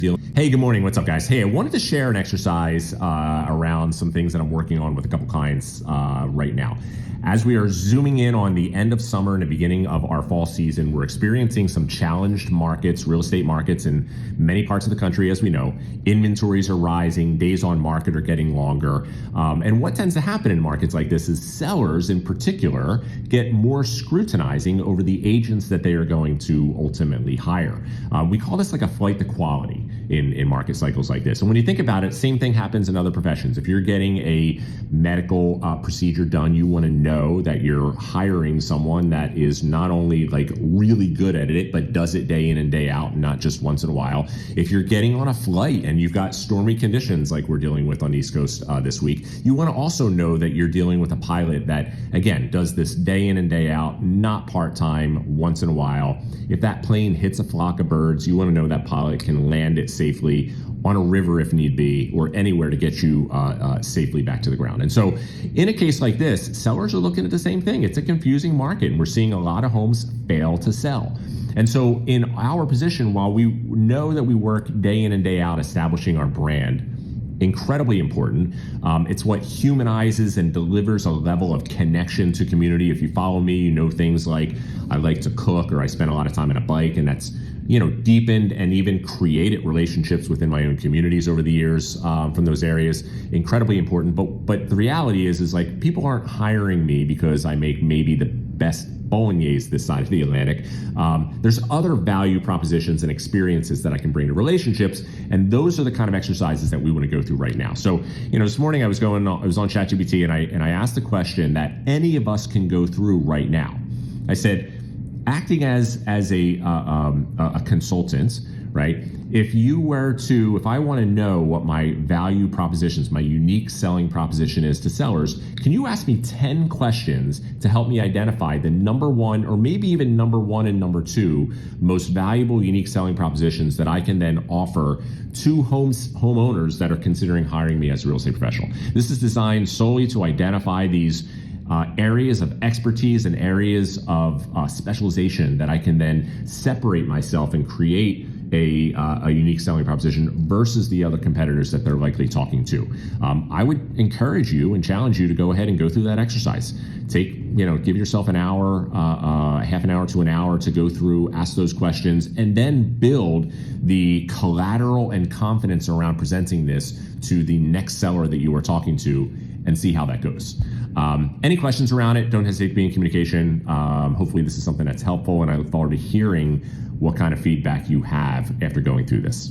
Hey, good morning. What's up, guys? Hey, I wanted to share an exercise around some things that I'm working on with a couple clients right now. As we are zooming in on the end of summer and the beginning of our fall season, we're experiencing some challenged markets, real estate markets in many parts of the country, as we know. Inventories are rising, days on market are getting longer. And what tends to happen in markets like this is sellers in particular get more scrutinizing over the agents that they are going to ultimately hire. We call this like a flight to quality in market cycles like this. And when you think about it, same thing happens in other professions. If you're getting a medical procedure done, you want to know that you're hiring someone that is not only like really good at it, but does it day in and day out, not just once in a while. If you're getting on a flight and you've got stormy conditions like we're dealing with on the East Coast this week, you want to also know that you're dealing with a pilot that, again, does this day in and day out, not part-time, once in a while. If that plane hits a flock of birds, you want to know that pilot can land it safely on a river if need be, or anywhere to get you safely back to the ground. And so in a case like this, sellers are looking at the same thing. It's a confusing market, and we're seeing a lot of homes fail to sell. And so in our position, while we know that we work day in and day out establishing our brand, incredibly important. It's what humanizes and delivers a level of connection to community. If you follow me, you know things like I like to cook, or I spend a lot of time on a bike, and that's deepened and even created relationships within my own communities over the years from those areas. Incredibly important. But the reality is like people aren't hiring me because I make maybe the best bolognese this side of the Atlantic. There's other value propositions and experiences that I can bring to relationships, and those are the kind of exercises that we want to go through right now. So, this morning I was on ChatGPT and I asked the question that any of us can go through right now. I said, acting as a consultant, right? If I want to know what my value propositions, my unique selling proposition is to sellers, can you ask me 10 questions to help me identify the number one, or maybe even number one and number two most valuable, unique selling propositions that I can then offer to homeowners that are considering hiring me as a real estate professional? This is designed solely to identify these areas of expertise and areas of specialization that I can then separate myself and create a unique selling proposition versus the other competitors that they're likely talking to. I would encourage you and challenge you to go ahead and go through that exercise. Give yourself an hour, half an hour to an hour to go through, ask those questions, and then build the collateral and confidence around presenting this to the next seller that you are talking to, and see how that goes. Any questions around it, don't hesitate to be in communication. Hopefully this is something that's helpful, and I look forward to hearing what kind of feedback you have after going through this.